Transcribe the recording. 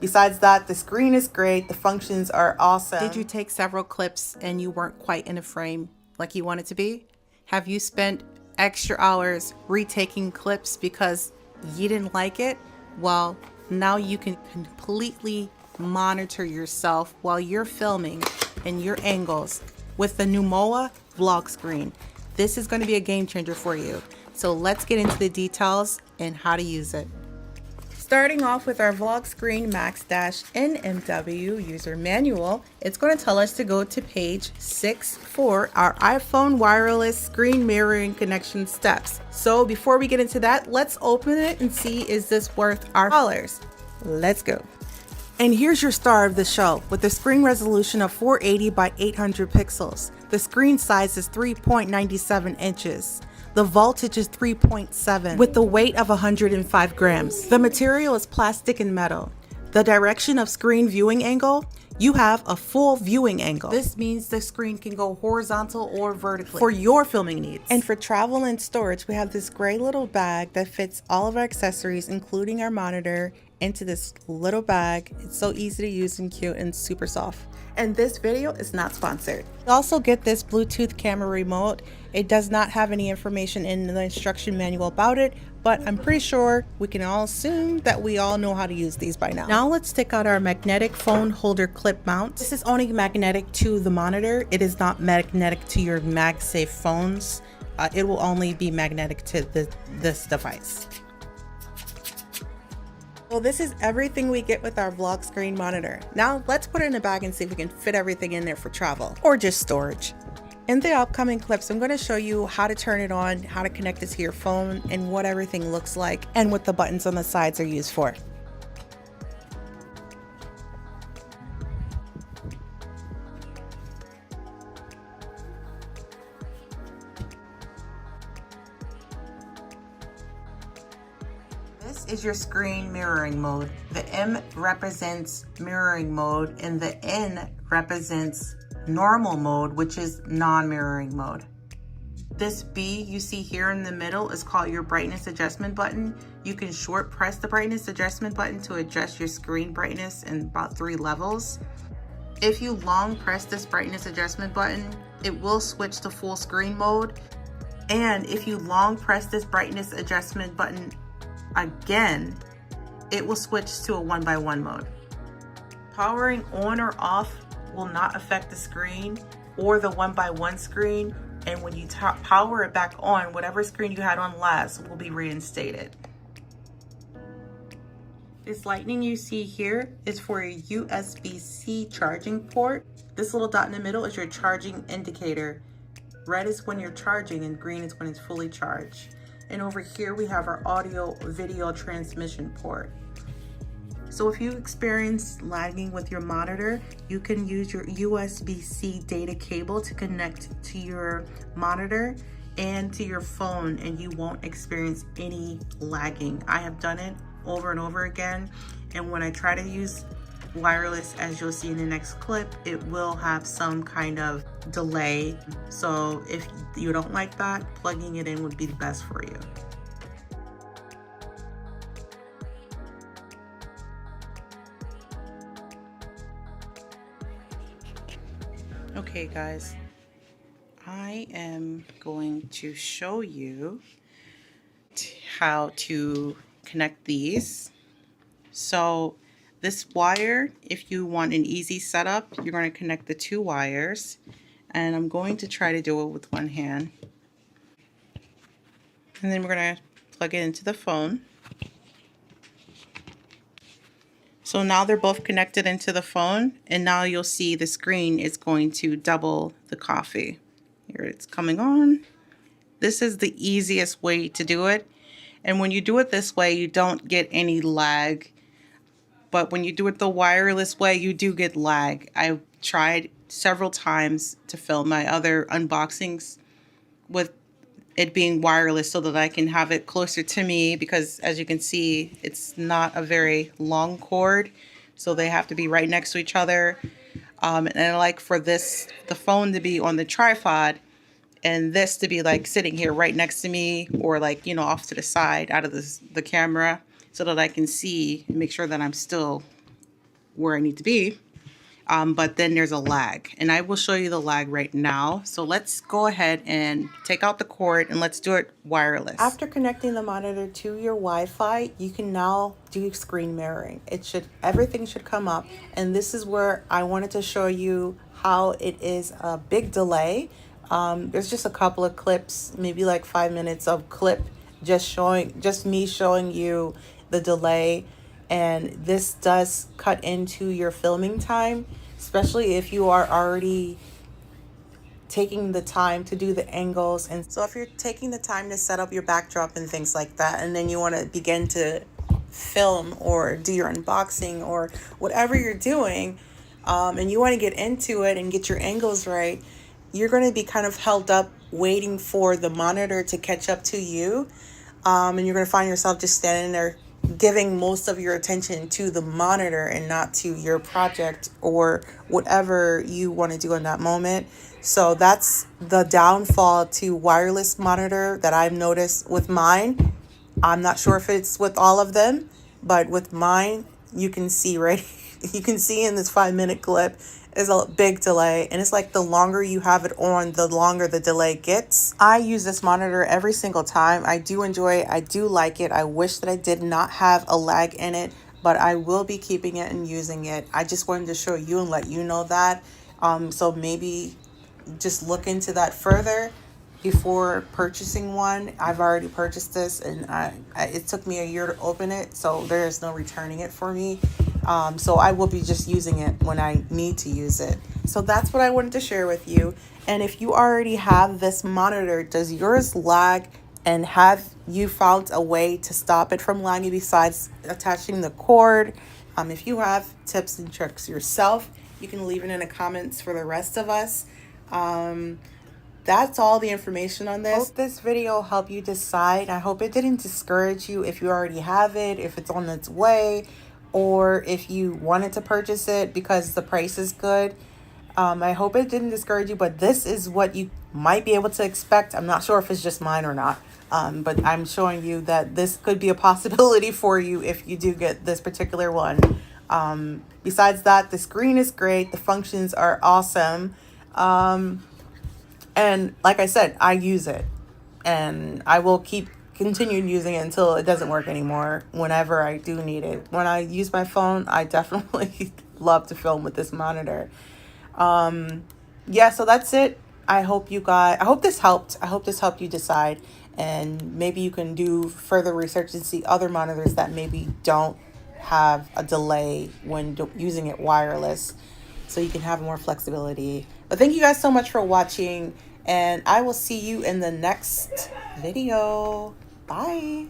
Besides that, the screen is great. The functions are awesome. Did you take several clips and you weren't quite in a frame like you wanted to be? Have you spent extra hours retaking clips because you didn't like it? Well, now you can completely monitor yourself while you're filming and your angles with the Newmowa vlog screen. This is going to be a game changer for you. So let's get into the details and how to use it. Starting off with our vlog screen Max-NMW user manual, it's going to tell us to go to page 6 for our iPhone wireless screen mirroring connection steps. So before we get into that, let's open it and see, is this worth our dollars? Let's go. And here's your star of the show with a screen resolution of 480 by 800 pixels. The screen size is 3.97 inches. The voltage is 3.7 with the weight of 105 grams. The material is plastic and metal. The direction of screen viewing angle, you have a full viewing angle. This means the screen can go horizontal or vertically for your filming needs. And for travel and storage, we have this gray little bag that fits all of our accessories, including our monitor, into this little bag. It's so easy to use and cute and super soft. And this video is not sponsored. You also get this Bluetooth camera remote. It does not have any information in the instruction manual about it, but I'm pretty sure we can all assume that we all know how to use these by now. Now let's take out our magnetic phone holder clip mount. This is only magnetic to the monitor. It is not magnetic to your MagSafe phones. It will only be magnetic to this device. Well, this is everything we get with our vlog screen monitor. Now let's put it in a bag and see if we can fit everything in there for travel or just storage. In the upcoming clips, I'm going to show you how to turn it on, how to connect it to your phone, and what everything looks like and what the buttons on the sides are used for. This is your screen mirroring mode. The M represents mirroring mode and the N represents normal mode, which is non-mirroring mode. This B you see here in the middle is called your brightness adjustment button. You can short press the brightness adjustment button to adjust your screen brightness in about 3 levels. If you long press this brightness adjustment button, it will switch to full screen mode. And if you long press this brightness adjustment button again, it will switch to a 1x1 mode. Powering on or off will not affect the screen or the 1x1 screen, and when you power it back on, whatever screen you had on last will be reinstated. This lightning you see here is for a USB-C charging port. This little dot in the middle is your charging indicator. Red is when you're charging and green is when it's fully charged. And over here we have our audio video transmission port. So if you experience lagging with your monitor, you can use your USB-C data cable to connect to your monitor and to your phone, and you won't experience any lagging. I have done it over and over again, and when I try to use wireless, as you'll see in the next clip, it will have some kind of delay. So if you don't like that, plugging it in would be the best for you. Okay guys, I am going to show you how to connect these. So this wire, if you want an easy setup, you're going to connect the 2 wires, and I'm going to try to do it with one hand. And then we're going to plug it into the phone. So now they're both connected into the phone, and now you'll see the screen is going to double the coffee. Here it's coming on. This is the easiest way to do it. And when you do it this way, you don't get any lag. But when you do it the wireless way, you do get lag. I've tried several times to film my other unboxings with it being wireless so that I can have it closer to me, because as you can see, it's not a very long cord, so they have to be right next to each other. And I like for this, the phone to be on the tripod and this to be like sitting here right next to me, or like, you know, off to the side out of the camera. so that I can see and make sure that I'm still where I need to be. But then there's a lag, and I will show you the lag right now. So let's go ahead and take out the cord and let's do it wireless. After connecting the monitor to your Wi-Fi, you can now do screen mirroring. Everything should come up, and this is where I wanted to show you how it is a big delay. There's just a couple of clips, maybe like 5 minutes of clip, just me showing you the delay. And this does cut into your filming time, especially if you are already taking the time to do the angles. And so if you're taking the time to set up your backdrop and things like that, and then you want to begin to film or do your unboxing or whatever you're doing, and you want to get into it and get your angles right, you're going to be kind of held up waiting for the monitor to catch up to you. And you're going to find yourself just standing there giving most of your attention to the monitor and not to your project or whatever you want to do in that moment. So that's the downfall to wireless monitor that I've noticed with mine. I'm not sure if it's with all of them, but with mine, you can see you can see in this 5-minute clip is a big delay, and it's like the longer you have it on, the longer the delay gets. I use this monitor every single time. I do enjoy it. I do like it. I wish that I did not have a lag in it, but I will be keeping it and using it. I just wanted to show you and let you know that. So maybe just look into that further before purchasing one. I've already purchased this, and it took me a year to open it, so there is no returning it for me. So I will be just using it when I need to use it. So that's what I wanted to share with you. And if you already have this monitor, does yours lag? And have you found a way to stop it from lagging besides attaching the cord? If you have tips and tricks yourself, you can leave it in the comments for the rest of us. That's all the information on this. I hope this video helped you decide. I hope it didn't discourage you if you already have it, if it's on its way, or if you wanted to purchase it because the price is good. I hope it didn't discourage you, but this is what you might be able to expect. I'm not sure if it's just mine or not, but I'm showing you that this could be a possibility for you if you do get this particular one. Besides that, the screen is great. The functions are awesome. And like I said, I use it, and I will continue using it until it doesn't work anymore whenever I do need it. When I use my phone, I definitely love to film with this monitor. Yeah, so that's it. I hope this helped. I hope this helped you decide, and maybe you can do further research and see other monitors that maybe don't have a delay when using it wireless, so you can have more flexibility. But thank you guys so much for watching, and I will see you in the next video. Bye.